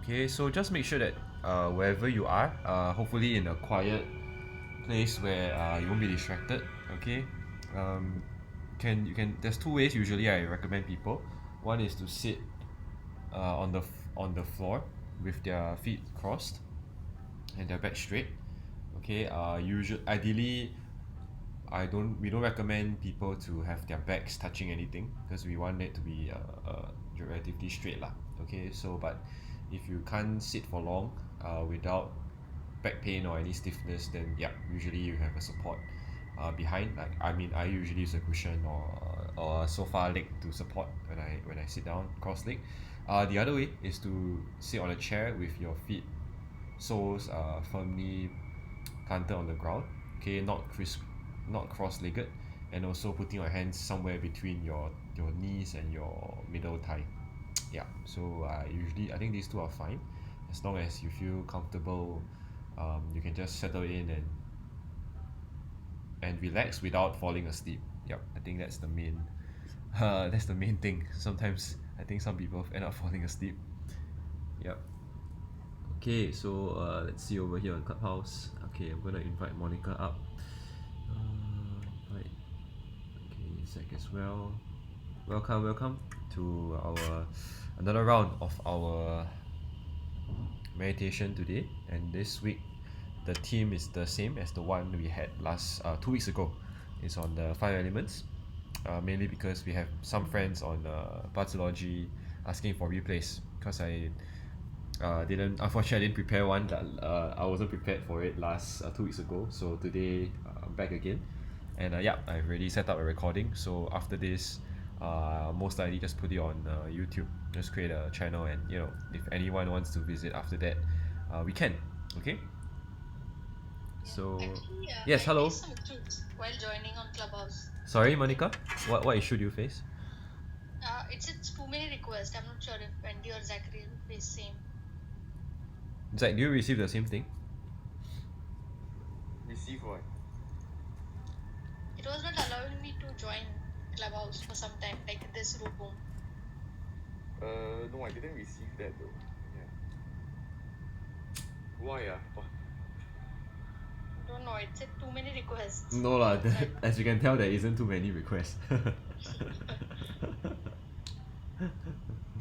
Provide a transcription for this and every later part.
Okay, so just make sure that wherever you are, hopefully in a quiet place where you won't be distracted. Okay, there's two ways usually I recommend people. One is to sit on the floor with their feet crossed and their back straight. Okay, ideally we don't recommend people to have their backs touching anything because we want it to be relatively straight lah. Okay, so but if you can't sit for long without back pain or any stiffness, then yeah, usually you have a support behind. Like I usually use a cushion or a sofa leg to support when I sit down cross leg. The other way is to sit on a chair with your feet soles firmly planted on the ground. Okay, not cross-legged, and also putting your hands somewhere between your knees and your middle thigh. Yeah, so usually I think these two are fine as long as you feel comfortable. You can just settle in and relax without falling asleep. Yep, I think that's the main thing. Sometimes I think some people end up falling asleep. Yep. Okay, so let's see over here on Clubhouse. Okay, I'm gonna invite Monica up. Invite. Okay, Zach as well. Welcome to our another round of our meditation today. And this week, the theme is the same as the one we had last 2 weeks ago. It's on the 5 elements. Mainly because we have some friends on Bazology asking for replays because unfortunately I didn't prepare one. I wasn't prepared for it last 2 weeks ago. So today I'm back again, and yeah, I've already set up a recording. So after this, most likely just put it on YouTube. Just create a channel, and if anyone wants to visit after that, we can. Okay. So Actually, yes, I hello. faced some issues while joining on Clubhouse. Sorry, Monica. What issue do you face? It's too many requests. I'm not sure if Wendy or Zachary face same. Zach, do you receive the same thing? Receive what? It was not allowing me to join Clubhouse for some time, like this room. No, I didn't receive that though. Yeah. Why Don't know. It said too many requests. No lah. As you can tell, there isn't too many requests. Too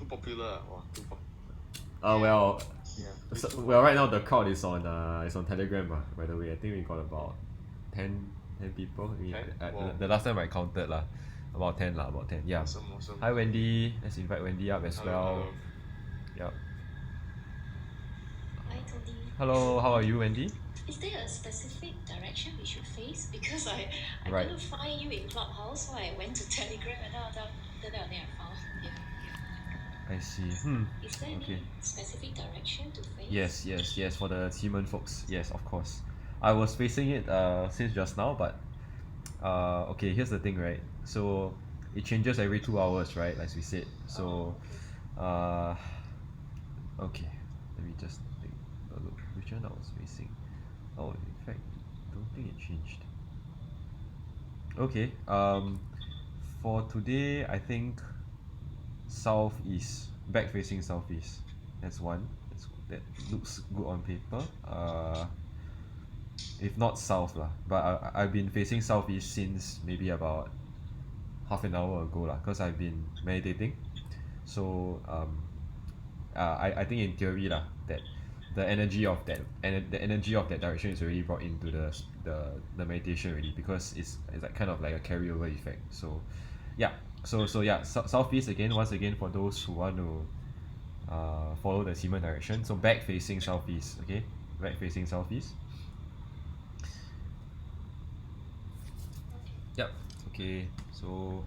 popular. Wow, too popular. Well, Yeah. well, right now the crowd is on Telegram. By the way, I think we got about 10 people. 10? Wow. The last time I counted lah, about 10 lah, about 10. Yeah. Awesome. Hi Wendy. Let's invite Wendy up as well. Hello. Yep. Hi Tony. Hello. How are you, Wendy? Is there a specific direction we should face? Because I Right. couldn't find you in Clubhouse, so I went to Telegram and after that I found you. I see. Is there Okay. any specific direction to face? Yes. For the Ximen folks, yes, of course. I was facing it since just now, but okay. Here's the thing, right? So it changes every 2 hours, right? As we said. So, okay. Let me just take a look. Which one I was facing? Oh, in fact, don't think it changed. Okay. For today, I think southeast, back facing southeast. That's one. That looks good on paper. If not south lah, but I've been facing southeast since maybe about half an hour ago lah, cause I've been meditating. So I think in theory lah that the energy of that direction is already brought into the meditation already, because it's like kind of like a carryover effect. So yeah. So yeah, southeast again, once again, for those who want to follow the Ximen direction. So back facing southeast, okay? Back facing southeast. Yep. Okay. So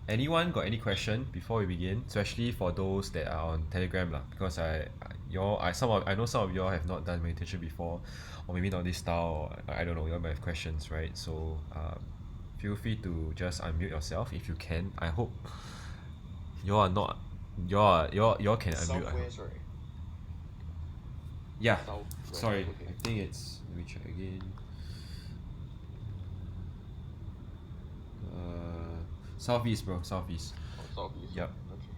anyone got any question before we begin? Especially for those that are on Telegram lah, because I know some of y'all have not done meditation before, or maybe not this style, or I don't know, y'all might have questions, right? So feel free to just unmute yourself if you can. I hope y'all can unmute. Southwest, right? Yeah. Southwest. Sorry, Okay. I think it's. Let me check again. Southeast, bro. Southeast. Oh, southeast. Yep. Okay.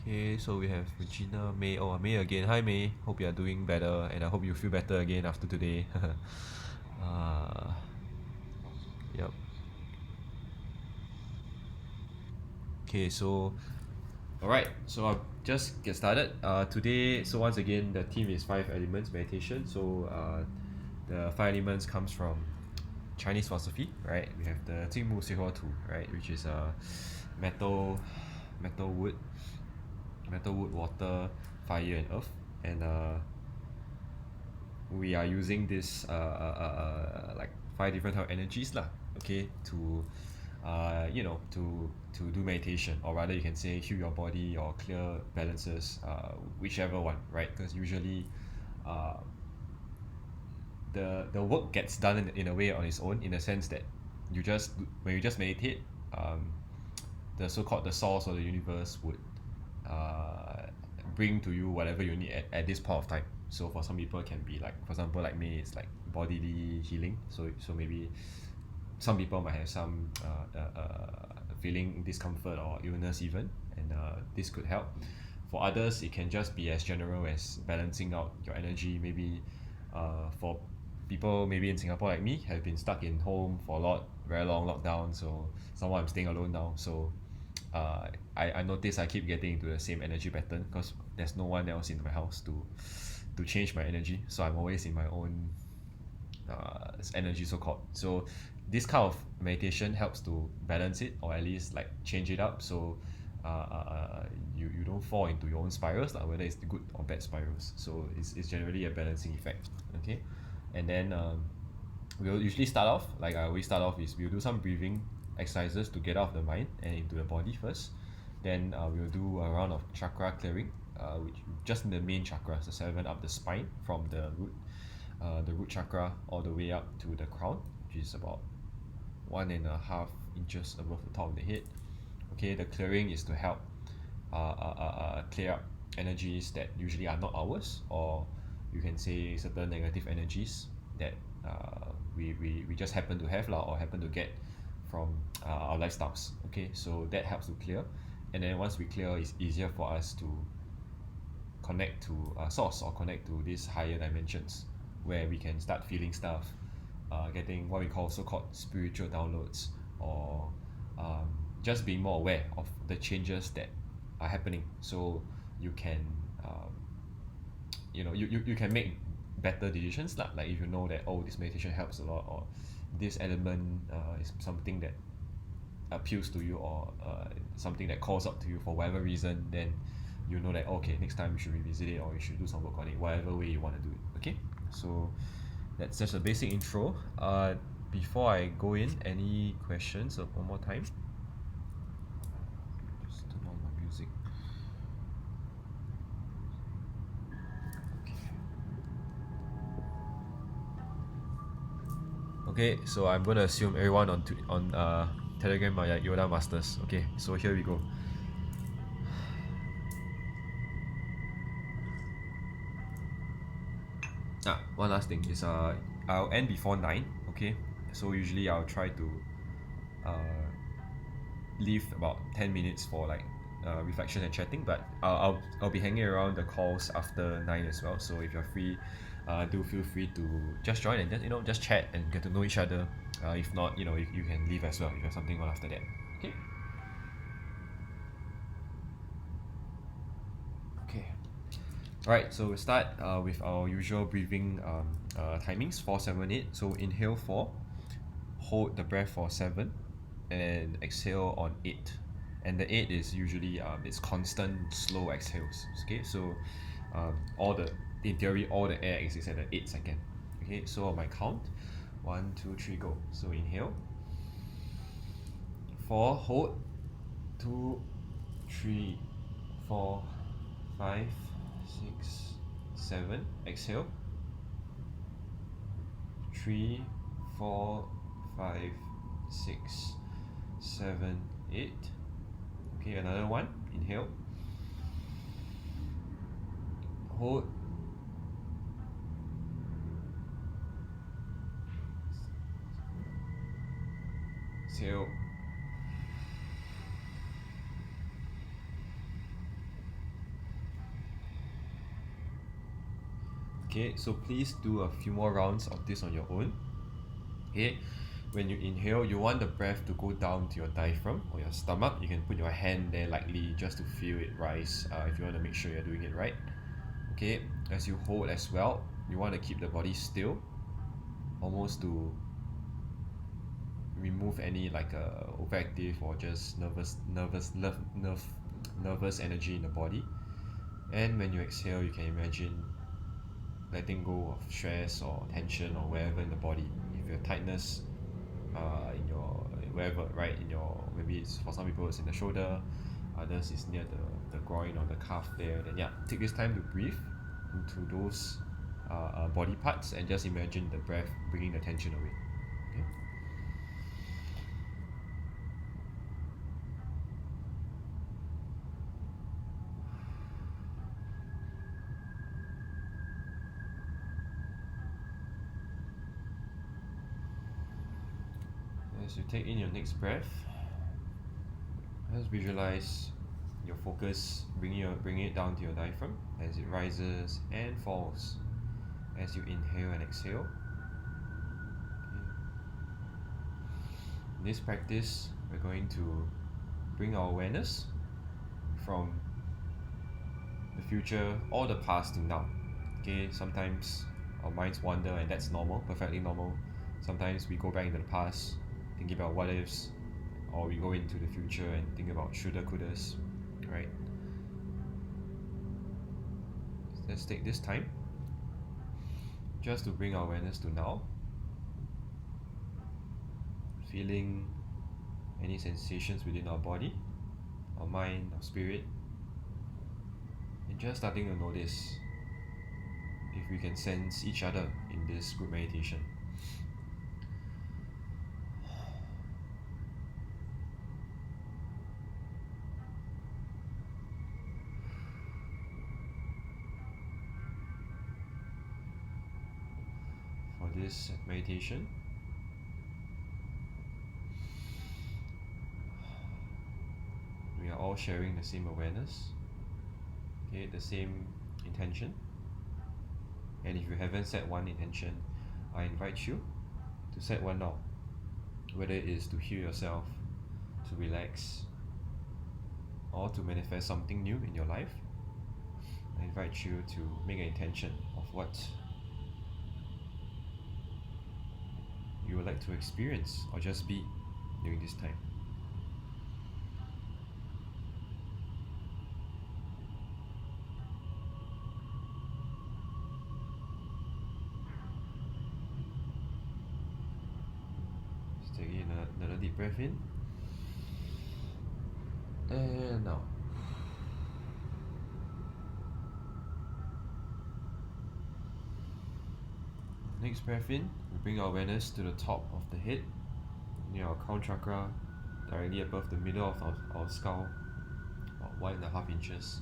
Okay, so we have Regina, May. Oh, May again. Hi, May. Hope you are doing better, and I hope you feel better again after today. uh, yep. Okay, so alright, so I'll just get started. Today, so once again, the theme is 5 elements meditation. So the 5 elements comes from Chinese philosophy, right? We have the 金木水火土, right, which is metal, wood, water, fire, and earth. And we are using this like 5 different type of energies lah, okay, to to do meditation, or rather you can say heal your body or clear balances, whichever one, right? Because usually uh, the work gets done in a way on its own, in the sense that when you just meditate, the so-called the source or the universe would bring to you whatever you need at this point of time. So for some people it can be like, for example, like me, it's like bodily healing. So maybe some people might have some feeling discomfort or illness even, and this could help. For others, it can just be as general as balancing out your energy. Maybe for people maybe in Singapore like me, have been stuck in home for very long lockdown. So somehow I'm staying alone now. So I notice I keep getting into the same energy pattern because there's no one else in my house to change my energy. So I'm always in my own energy, so called. So this kind of meditation helps to balance it, or at least like change it up, so you don't fall into your own spirals, like whether it's good or bad spirals. So it's generally a balancing effect. Okay, and then we'll usually start off, like I always start off, is we'll do some breathing exercises to get out of the mind and into the body first. Then we'll do a round of chakra clearing, which just in the main chakras, the 7 up the spine, from the root chakra all the way up to the crown, which is about 1.5 inches above the top of the head. Okay, the clearing is to help clear up energies that usually are not ours, or you can say certain negative energies that we just happen to have, or happen to get from our lifestyles. Okay, so that helps to clear, and then once we clear, it's easier for us to connect to source, or connect to these higher dimensions, where we can start feeling stuff, getting what we call so-called spiritual downloads, or just being more aware of the changes that are happening. So you can you can make better decisions lah. Like if you know that, oh, this meditation helps a lot, or this element is something that appeals to you, or something that calls up to you for whatever reason, then you know that, okay, next time you should revisit it, or you should do some work on it, whatever way you want to do it. Okay, so that's just a basic intro. Before I go in, any questions? One more time. Just turn on my music. Okay, so I'm gonna assume everyone on Telegram are Yoda masters. Okay, so here we go. One last thing is I'll end before 9. Okay, so usually I'll try to leave about 10 minutes for like reflection and chatting, but I'll be hanging around the calls after 9 as well. So if you're free, do feel free to just join and just chat and get to know each other. If not, you can leave as well if you have something on after that. Okay. Alright, so we'll start with our usual breathing timings, 4, 7, 8. So inhale 4, hold the breath for 7, and exhale on 8. And the 8 is usually it's constant slow exhales. Okay, so in theory all the air exits at the 8 second. Okay, so on my count, 1, 2, 3, go. So inhale 4, hold 2, 3, 4, 5, 6, 7, exhale 3, 4, 5, 6, 7, 8. Okay, another one. Inhale, hold, exhale, Okay, so please do a few more rounds of this on your own. Okay, when you inhale, you want the breath to go down to your diaphragm or your stomach. You can put your hand there lightly just to feel it rise if you want to make sure you're doing it right. Okay, as you hold as well, you want to keep the body still, almost to remove any overactive or just nervous energy in the body. And when you exhale, you can imagine letting go of stress or tension or wherever in the body. If you have tightness in your wherever, right, in your, maybe it's for some people it's in the shoulder, others is near the groin or the calf there, then yeah, take this time to breathe into those body parts and just imagine the breath bringing the tension away. Okay? As you take in your next breath, just visualize your focus bringing it down to your diaphragm as it rises and falls as you inhale and exhale. Okay. In this practice, we're going to bring our awareness from the future or the past to now. Okay, sometimes our minds wander and that's normal, perfectly normal. Sometimes we go back into the past, thinking about what ifs, or we go into the future and think about shoulda, couldas, right? Let's take this time just to bring our awareness to now, feeling any sensations within our body, our mind, our spirit, and just starting to notice if we can sense each other in this group meditation. For this meditation, we are all sharing the same awareness, okay, the same intention. And if you haven't set one intention, I invite you to set one now. Whether it is to heal yourself, to relax, or to manifest something new in your life, I invite you to make an intention of what you would like to experience or just be during this time. Just take in another deep breath in. And out. Next breath in, we bring our awareness to the top of the head, near our crown chakra, directly above the middle of our skull, about 1.5 inches.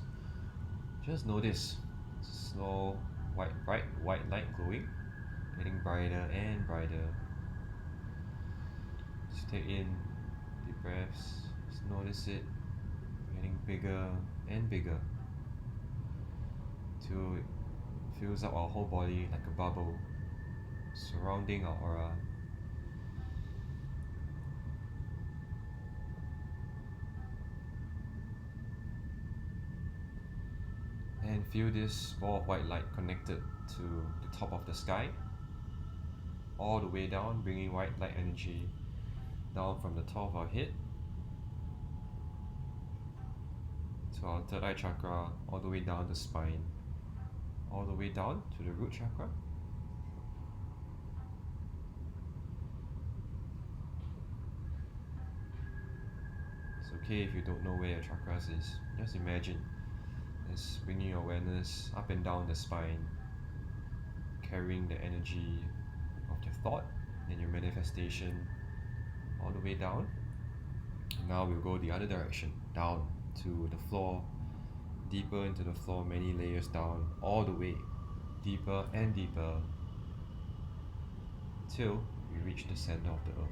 Just notice slow, bright white light glowing, getting brighter and brighter. Just take in deep breaths, just notice it getting bigger and bigger till it fills up our whole body like a bubble, surrounding our aura. And feel this ball of white light connected to the top of the sky, all the way down, bringing white light energy down from the top of our head to our third eye chakra, all the way down the spine, all the way down to the root chakra. It's okay if you don't know where your chakras is. Just imagine it's bringing your awareness up and down the spine, carrying the energy of your thought and your manifestation all the way down. And now we'll go the other direction, down to the floor, deeper into the floor, many layers down, all the way, deeper and deeper, till we reach the center of the earth.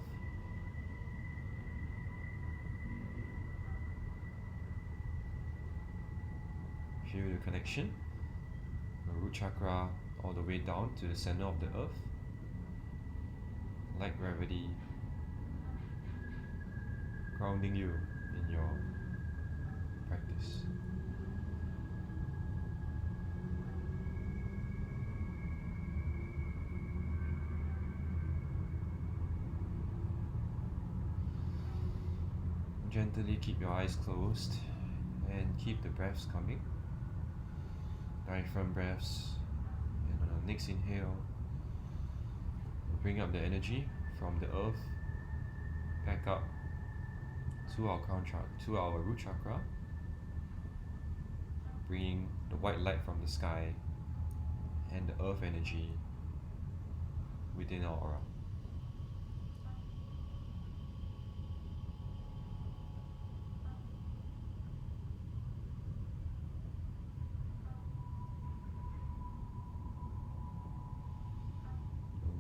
Feel the connection, the root chakra all the way down to the center of the earth, like gravity, grounding you in your practice. Gently keep your eyes closed and keep the breaths coming. Diaphragm breaths. And on the next inhale, we'll bring up the energy from the earth back up to our crown chakra, to our root chakra, bringing the white light from the sky and the earth energy within our aura.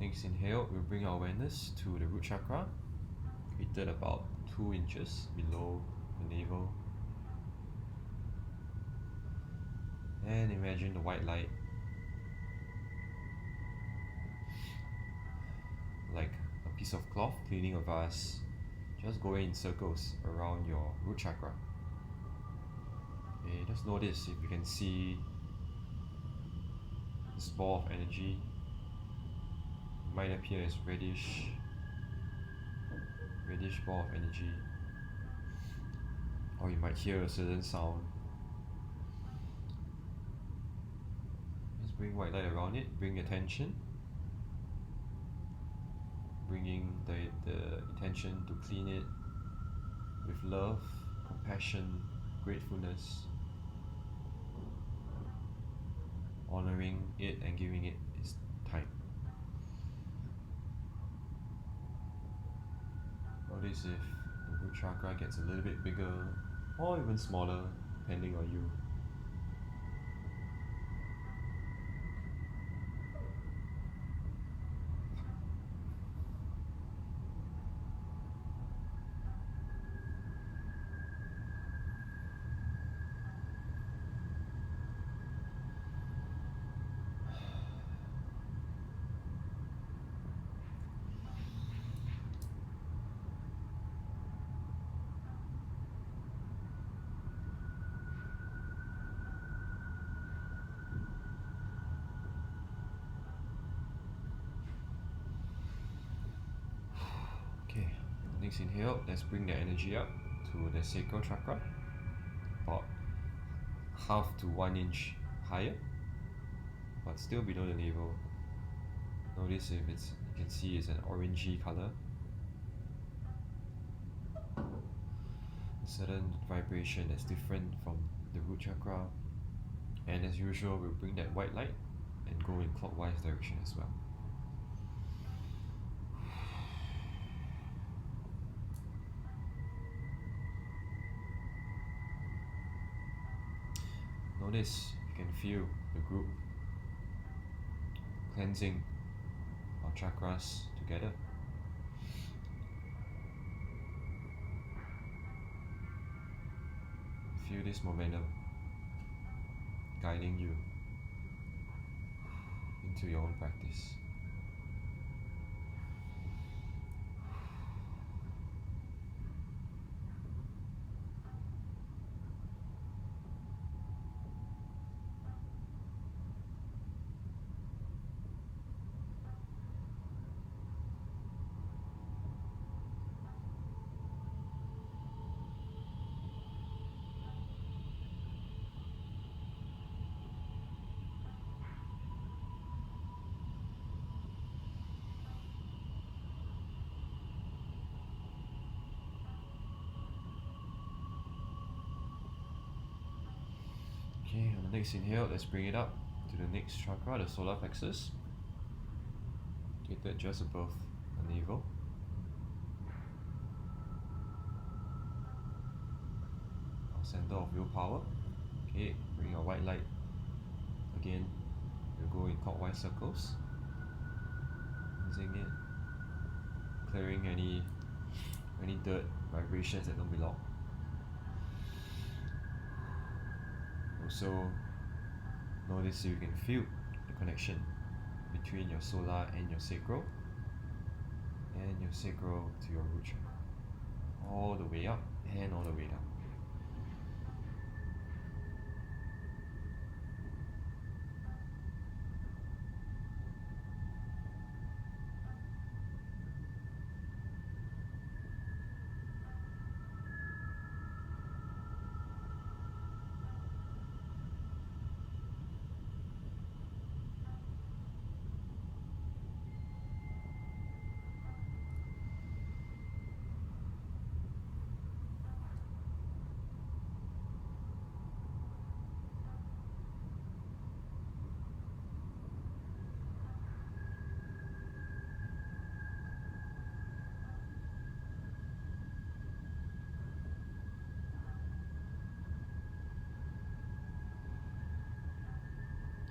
Next inhale, we'll bring our awareness to the root chakra, created about 2 inches below the navel. And imagine the white light like a piece of cloth cleaning a vase, just going in circles around your root chakra. Okay, just notice if you can see this ball of energy. It might appear as reddish ball of energy, or you might hear a certain sound. Just bring white light around it, bring attention, bringing the intention to clean it with love, compassion, gratefulness, honoring it and giving it its time. Notice if the root chakra gets a little bit bigger or even smaller, depending on you. Okay, next inhale, let's bring the energy up to the Sacral Chakra, about half to 1 inch higher, but still below the navel. Notice if you can see it's an orangey color. A certain vibration that's different from the root chakra, and as usual, we'll bring that white light and go in clockwise direction as well. Notice you can feel the group cleansing our chakras together. Feel this momentum guiding you into your own practice. Okay, on the next inhale, let's bring it up to the next chakra, the solar plexus, located just above the navel. Our center of willpower. Okay, bring our white light. Again, we'll go in clockwise circles, cleansing it, clearing any dirt, vibrations that don't belong. Also, notice if you can feel the connection between your solar and your sacral, and your sacral to your root chakra, all the way up and all the way down.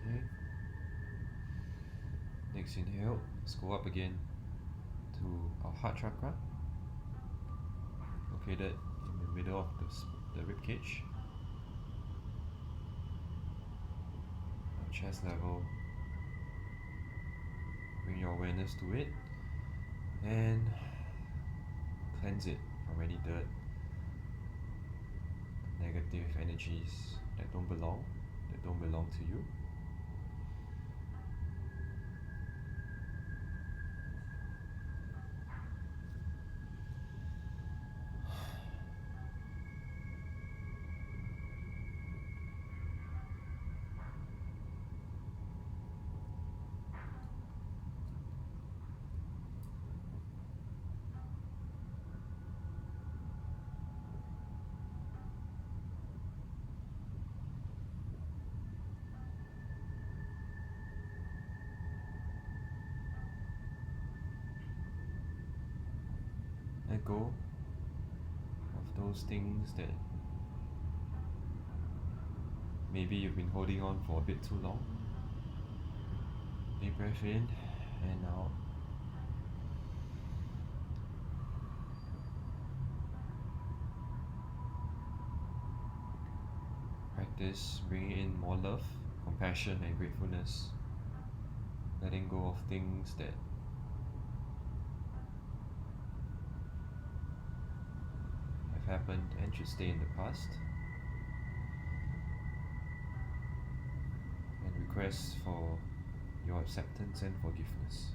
Okay. Next inhale, let's go up again to our heart chakra, located in the middle of the rib cage, our chest level. Bring your awareness to it and cleanse it from any dirt, negative energies that don't belong to you. Let go of those things that maybe you've been holding on for a bit too long. Deep breath in and out. Practice bringing in more love, compassion, and gratefulness. Letting go of things that have happened and should stay in the past. And request for your acceptance and forgiveness.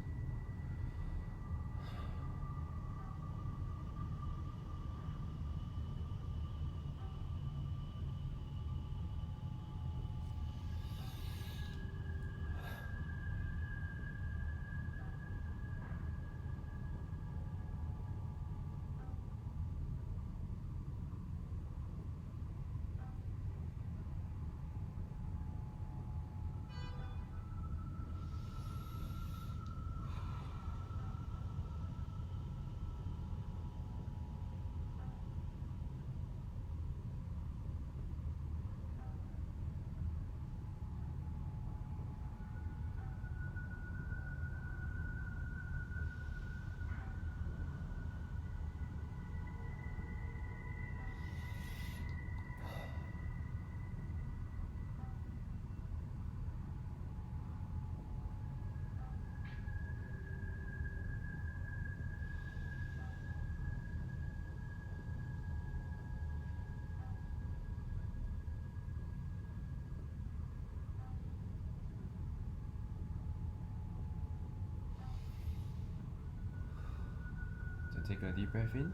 Take a deep breath in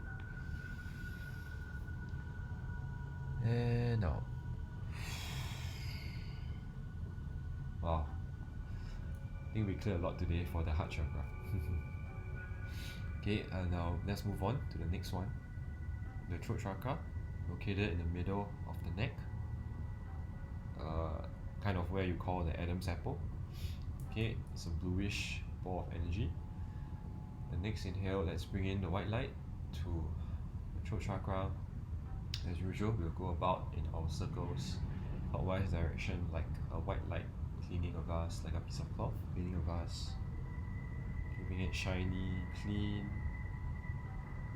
and out. Wow, I think we cleared a lot today for the heart chakra. Okay, now let's move on to the next one, the throat chakra, located in the middle of the neck, kind of where you call the Adam's apple. Okay, it's a bluish ball of energy. The next inhale, let's bring in the white light to the throat chakra. As usual, we'll go about in our circles, clockwise direction, like a white light cleaning a vase, like a piece of cloth cleaning a vase, keeping it shiny, clean,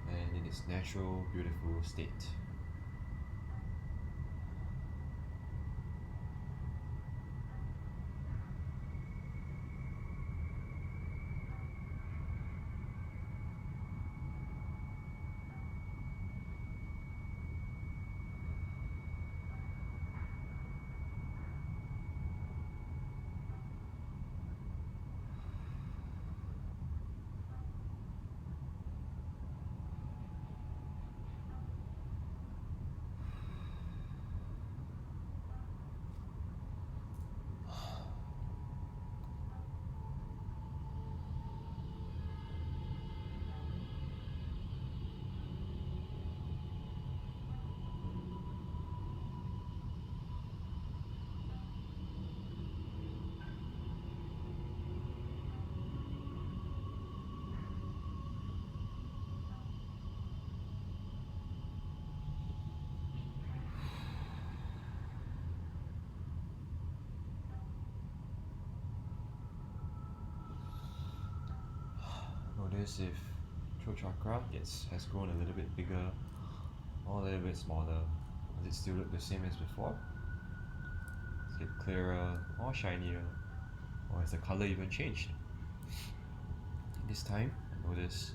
and in its natural, beautiful state. Notice if throat chakra has grown a little bit bigger or a little bit smaller. Does it still look the same as before? Is it clearer or shinier? Or has the color even changed? This time, notice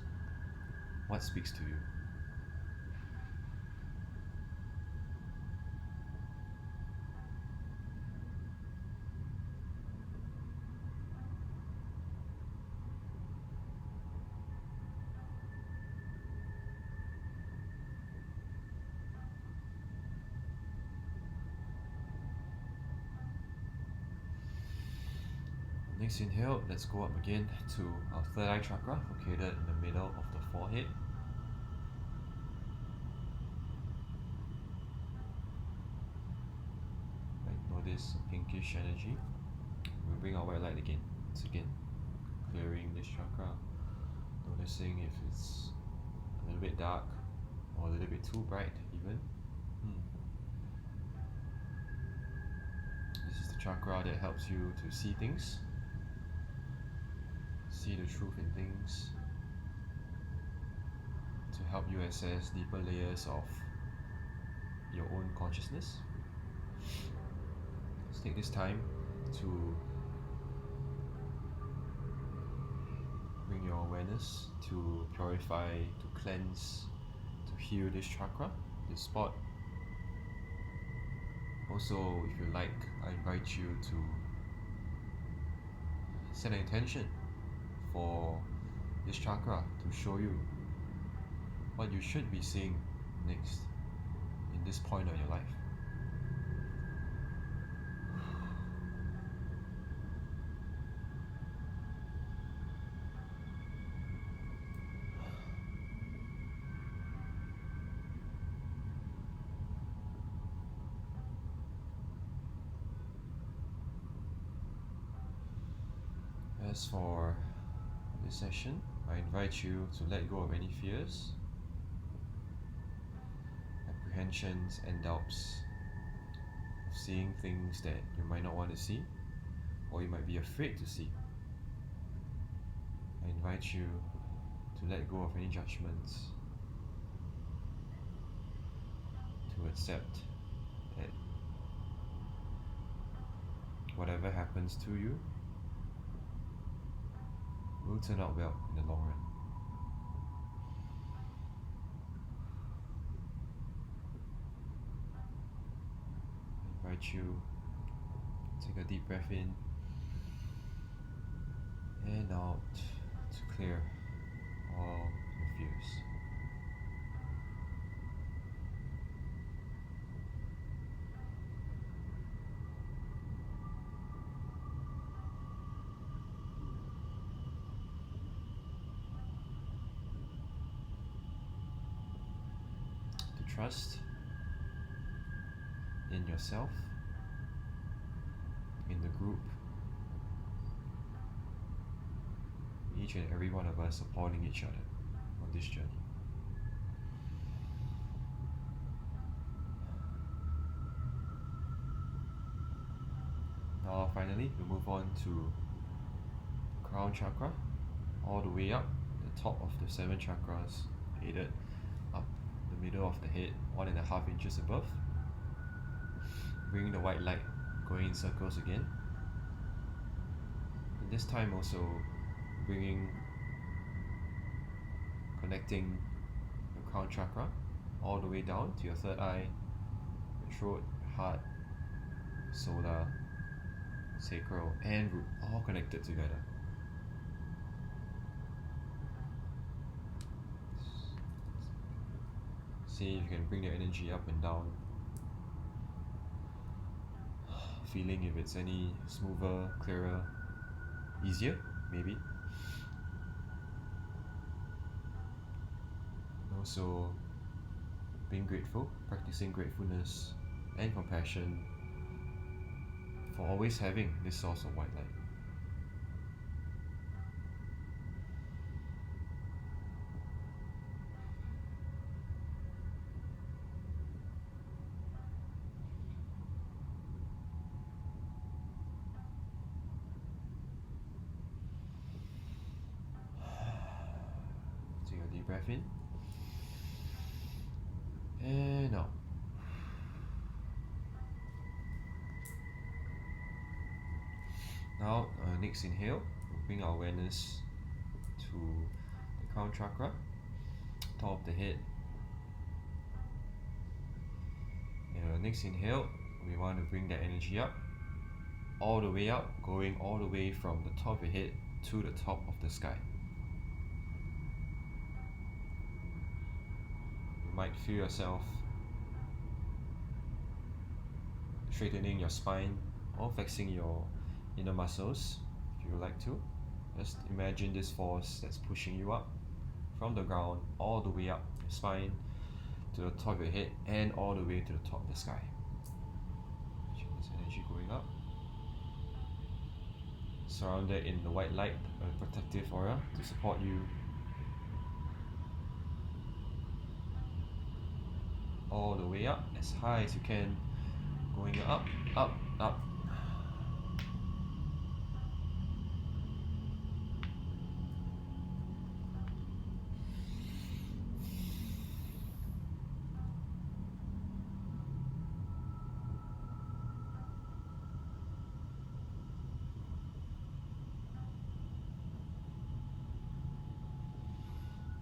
what speaks to you. Next inhale, let's go up again to our third eye chakra, located in the middle of the forehead. Right, notice a pinkish energy. We'll bring our white light again. Once again, clearing this chakra, noticing if it's a little bit dark or a little bit too bright even. This is the chakra that helps you to see things, see the truth in things, to help you access deeper layers of your own consciousness. Let's take this time to bring your awareness to purify, to cleanse, to heal this chakra, this spot. Also, if you like, I invite you to set an intention for this chakra to show you what you should be seeing next in this point of your life. As for this session, I invite you to let go of any fears, apprehensions and doubts of seeing things that you might not want to see or you might be afraid to see. I invite you to let go of any judgments, to accept that whatever happens to you will turn out well in the long run. I invite you to take a deep breath in and out to clear all your fears. Trust in yourself, in the group, each and every one of us supporting each other on this journey. Now finally, we move on to crown chakra, all the way up the top of the 7 chakras, headed up the middle of the head, 1.5 inches above. Bringing the white light going in circles again. And this time also connecting the crown chakra all the way down to your third eye, your throat, heart, solar, sacral and root, all connected together. See if you can bring the energy up and down, feeling if it's any smoother, clearer, easier, maybe. Also being grateful, practicing gratefulness and compassion for always having this source of white light. breath in and out. Now, next inhale, we'll bring our awareness to the crown chakra, top of the head. And next inhale, we want to bring that energy up, all the way up, going all the way from the top of your head to the top of the sky. You might feel yourself straightening your spine or flexing your inner muscles if you would like to. Just imagine this force that's pushing you up from the ground all the way up your spine to the top of your head and all the way to the top of the sky. This energy going up, surrounded in the white light, a protective aura to support you. All the way up, as high as you can, going up, up, up.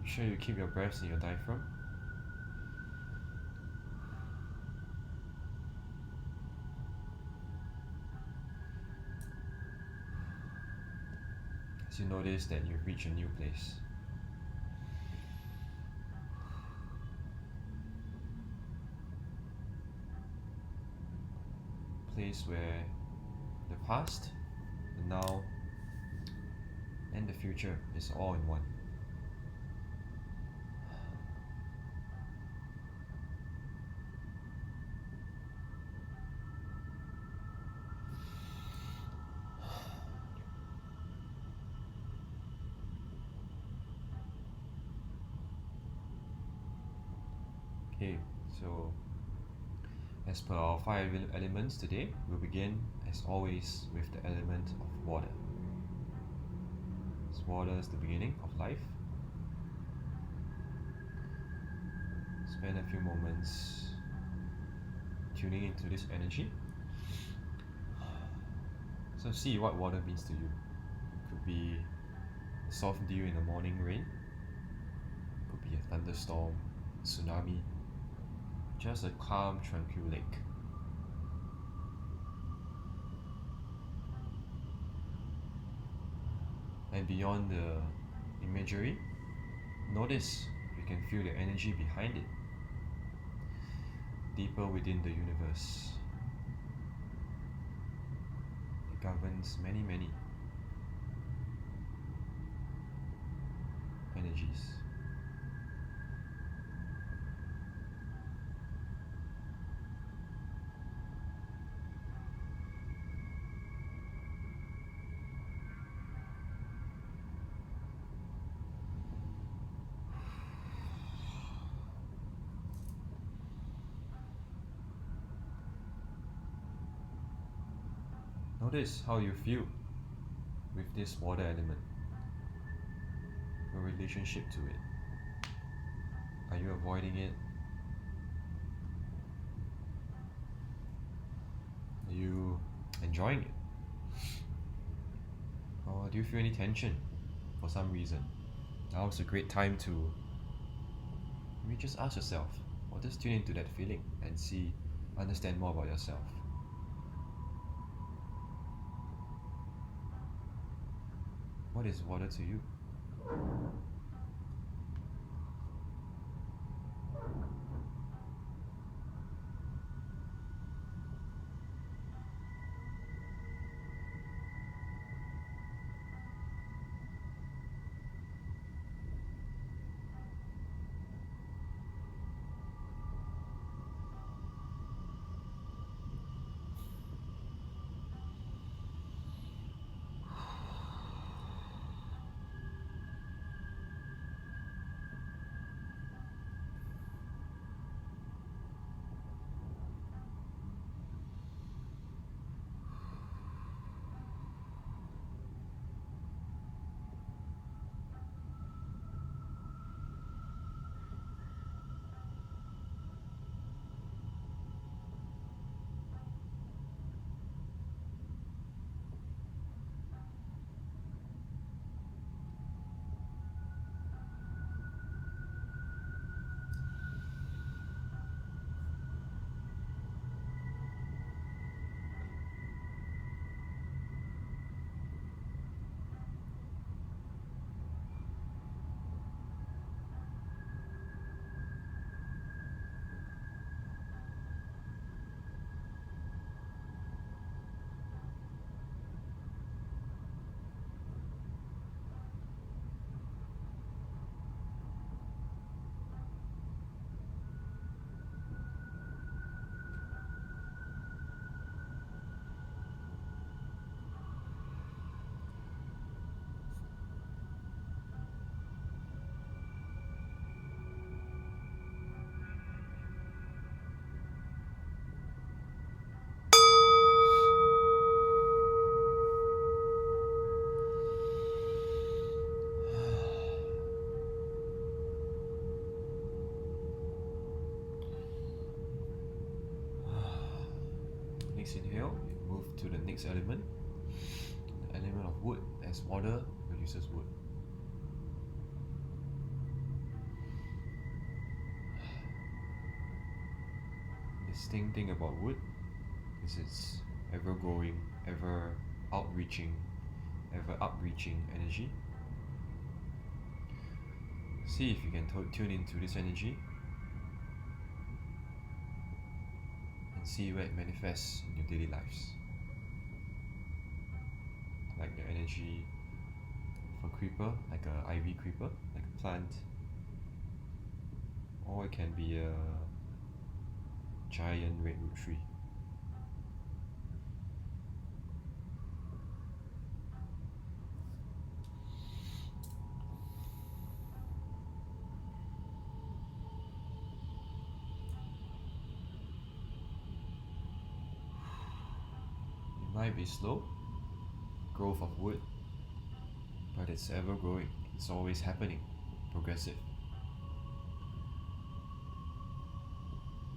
Make sure you keep your breaths in your diaphragm. As you notice that you've reached a new place. Place where the past, the now, and the future is all in one. Okay, so as per our 5 elements today, we'll begin as always with the element of water. As water is the beginning of life. Spend a few moments tuning into this energy. So see what water means to you. It could be a soft dew in the morning rain. It could be a thunderstorm, tsunami. Just a calm, tranquil lake. And beyond the imagery, notice you can feel the energy behind it, deeper within the universe. It governs many, many energies. Notice how you feel with this water element, your relationship to it. Are you avoiding it? Are you enjoying it? Or do you feel any tension for some reason? Now is a great time to maybe just ask yourself, or just tune into that feeling and understand more about yourself. What is water to you? to the next element, the element of wood, as water produces wood. Distinct thing about wood is its ever growing, ever outreaching, ever upreaching energy. See if you can tune into this energy and see where it manifests in your daily lives. Like the energy of a creeper, like an ivy creeper, like a plant, or it can be a giant redwood tree. It might be slow, growth of wood, but it's ever growing, it's always happening, progressive.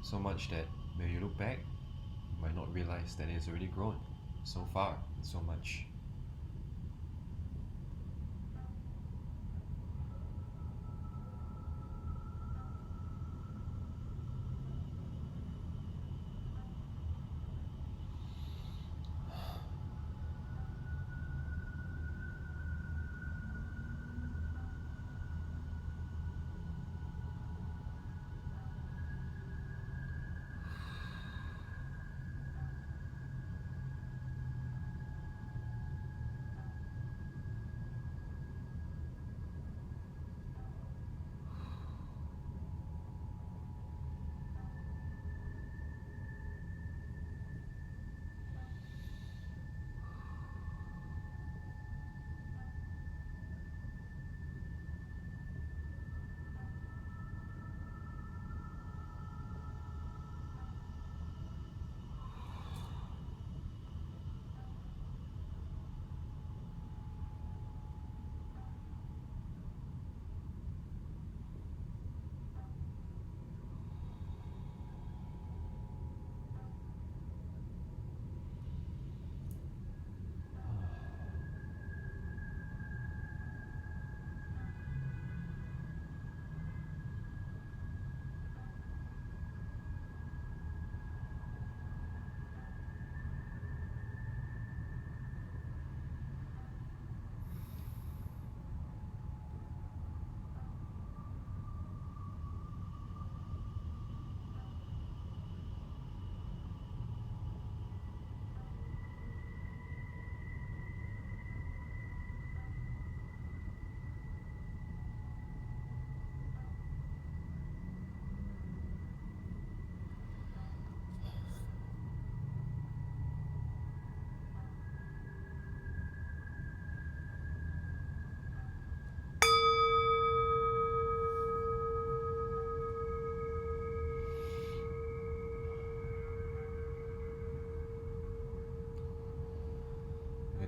So much that when you look back, you might not realize that it's already grown so far, so much.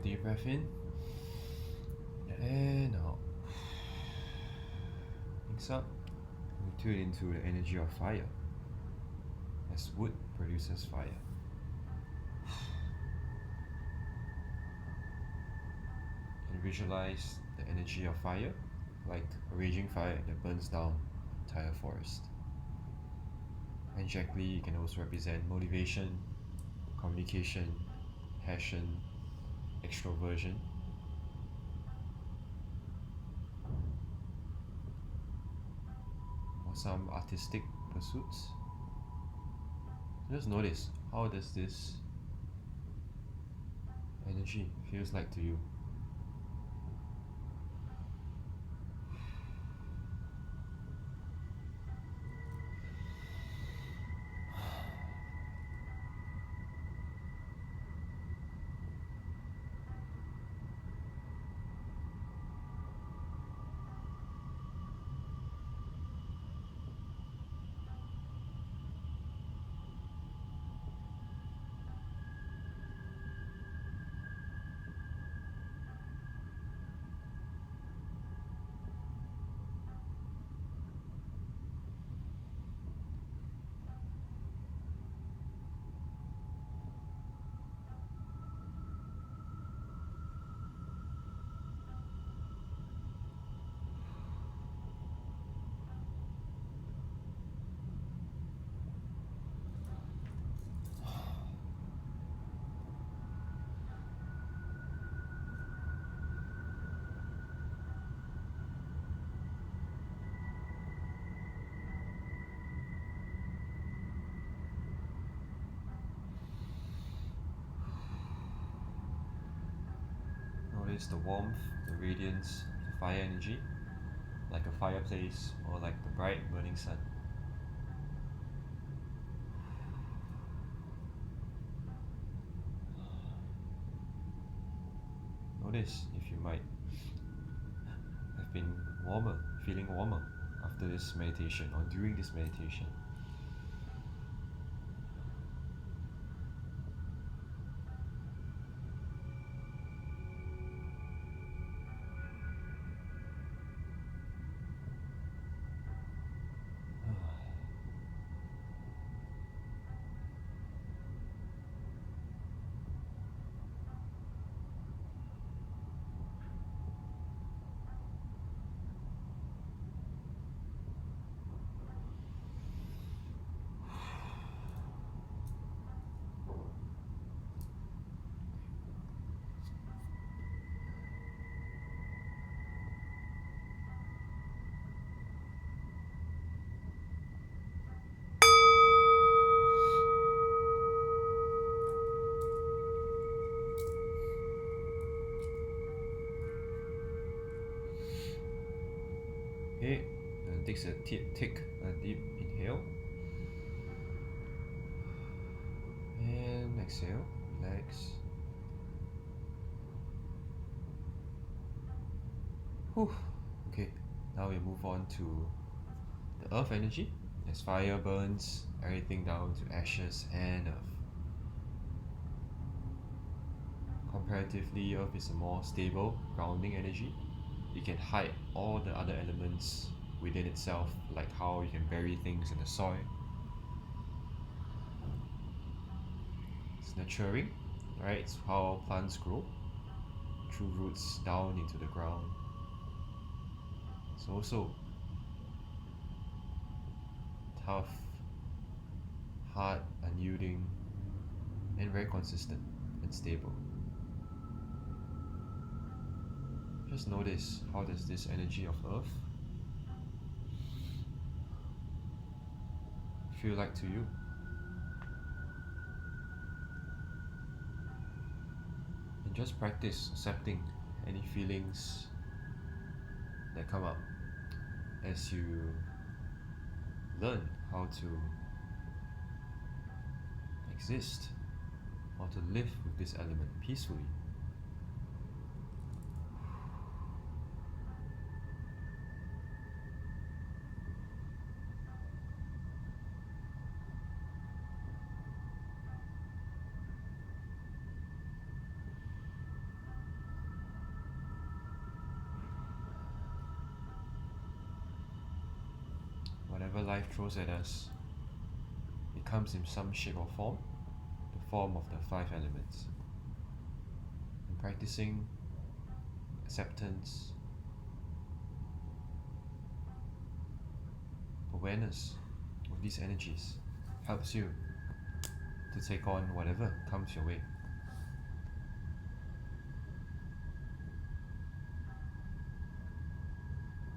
Deep breath in and out. Next up, we tune into the energy of fire, as wood produces fire. And visualize the energy of fire like a raging fire that burns down the entire forest. Energetically, it can also represent motivation, communication, passion, extroversion. Or some artistic pursuits. Just notice, how does this energy feels like to you? There's the warmth, the radiance, the fire energy, like a fireplace or like the bright burning sun. Notice if you might have been warmer, feeling warmer after this meditation or during this meditation. Okay, and takes a take a deep inhale and exhale, relax. Whew. Okay, now we move on to the earth energy. As fire burns everything down to ashes and earth. Comparatively, earth is a more stable, grounding energy. It can hide all the other elements within itself, like how you can bury things in the soil. It's nurturing, right? It's how plants grow through roots down into the ground. It's also tough, hard, unyielding, and very consistent and stable. Just notice, how does this energy of earth feel like to you? And just practice accepting any feelings that come up as you learn how to exist, how to live with this element peacefully. Whatever life throws at us, it comes in some shape or form, the form of the 5 elements. And practicing acceptance, awareness of these energies helps you to take on whatever comes your way.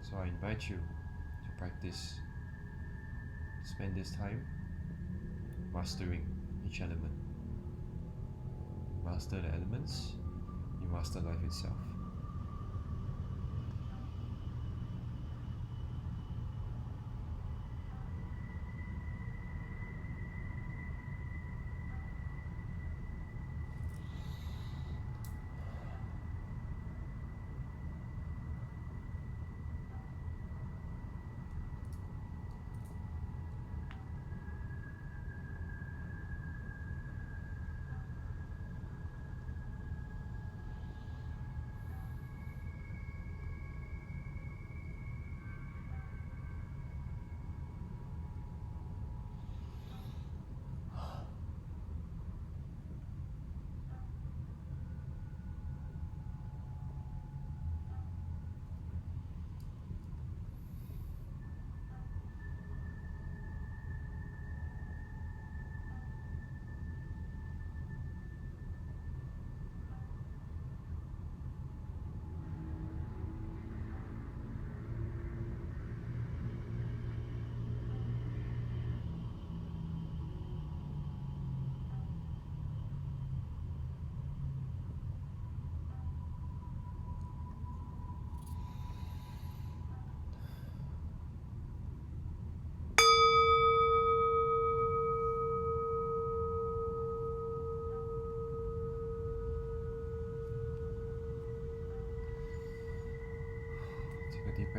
So I invite you to practice, spend this time mastering each element. You master the elements, you master life itself.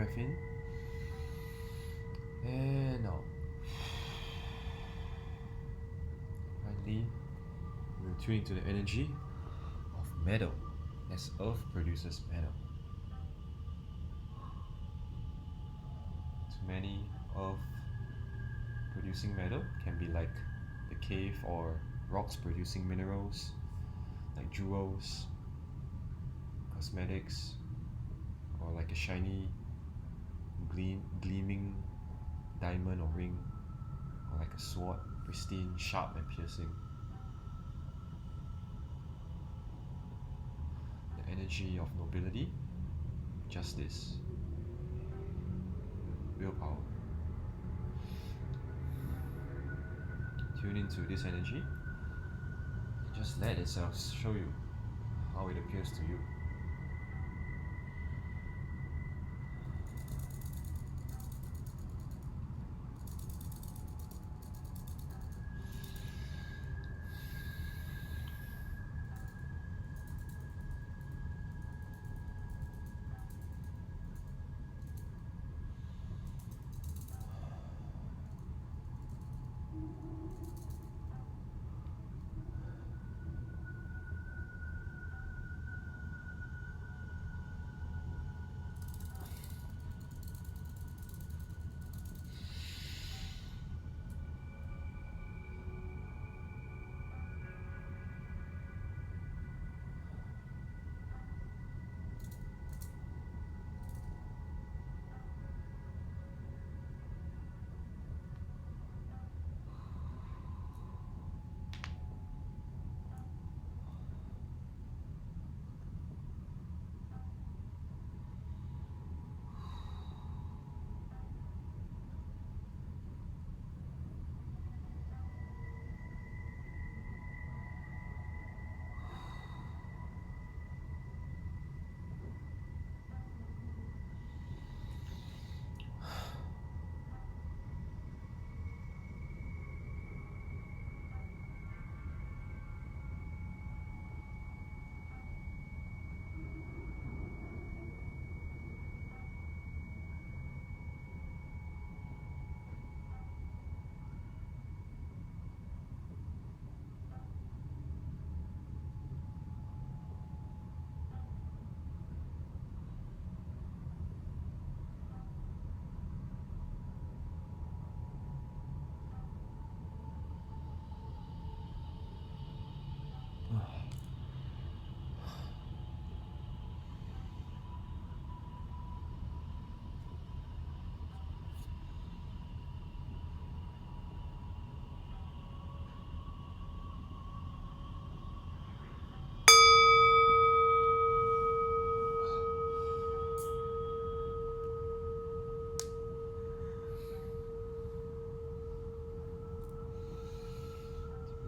breath in and out. Finally, we'll tune into the energy of metal, as earth produces metal. Too many earth producing metal can be like the cave or rocks producing minerals, like jewels, cosmetics, or like a shiny gleaming diamond or ring, or like a sword, pristine, sharp and piercing. The energy of nobility, justice, willpower. Tune into this energy and just let itself show you how it appears to you.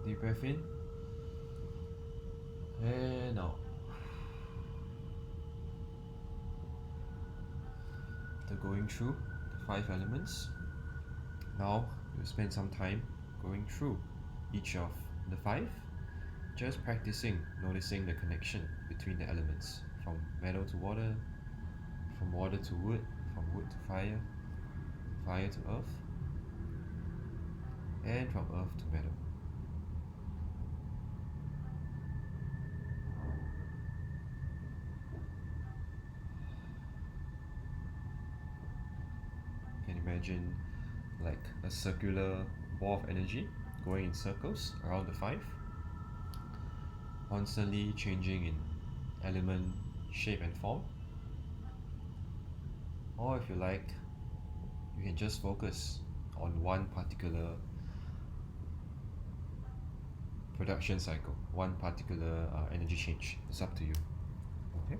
Deep breath in and out. After going through the 5 elements, now we'll spend some time going through each of the 5, just practicing noticing the connection between the elements, from metal to water, from water to wood, from wood to fire, fire to earth, and from earth to metal. Imagine like a circular ball of energy going in circles around the 5, constantly changing in element, shape and form. Or if you like, you can just focus on one particular production cycle, one particular energy change. It's up to you. Okay.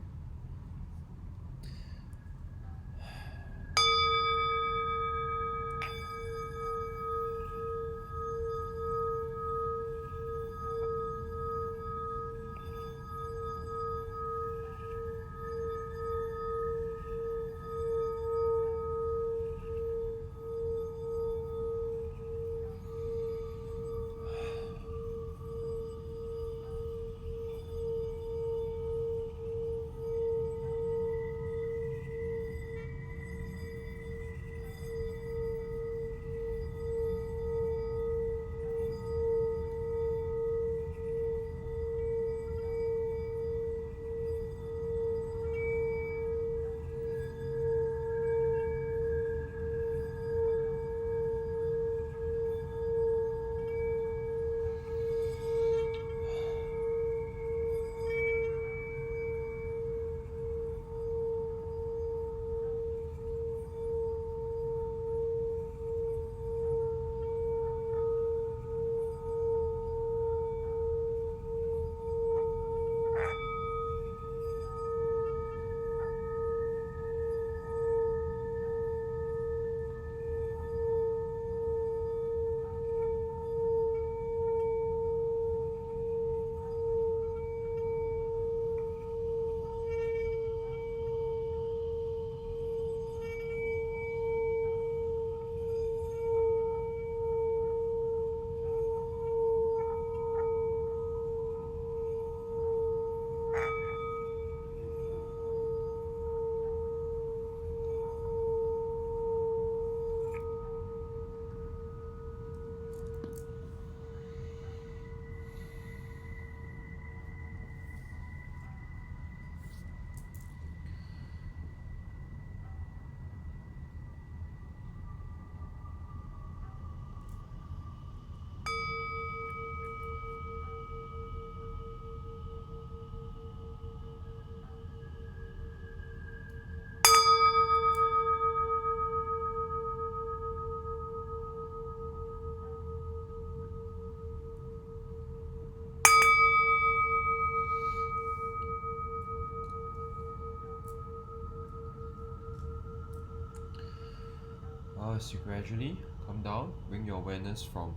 First, you gradually come down, bring your awareness from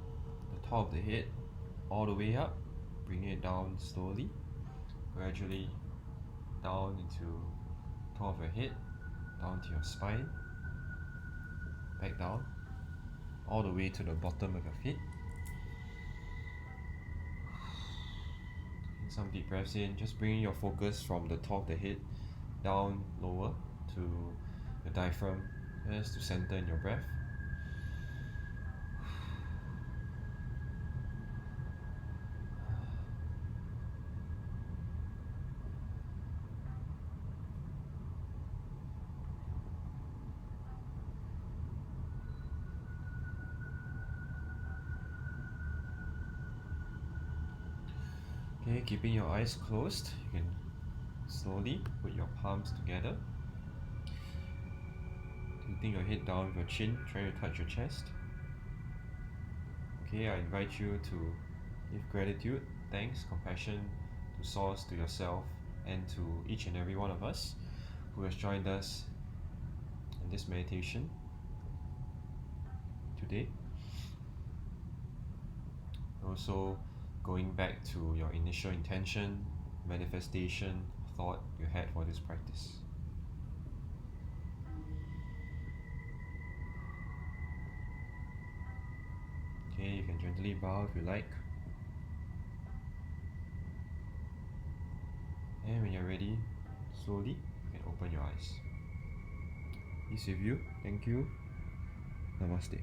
the top of the head all the way up, bring it down slowly, gradually down into top of your head, down to your spine, back down, all the way to the bottom of your feet. Take some deep breaths in, just bringing your focus from the top of the head down lower to your diaphragm, just to center in your breath. Okay, keeping your eyes closed, you can slowly put your palms together, tilting your head down with your chin, trying to touch your chest. Okay, I invite you to give gratitude, thanks, compassion to Source, to yourself, and to each and every one of us who has joined us in this meditation today. Also, going back to your initial intention, manifestation, thought you had for this practice. Okay, you can gently bow if you like. And when you're ready, slowly, you can open your eyes. Peace with you. Thank you. Namaste.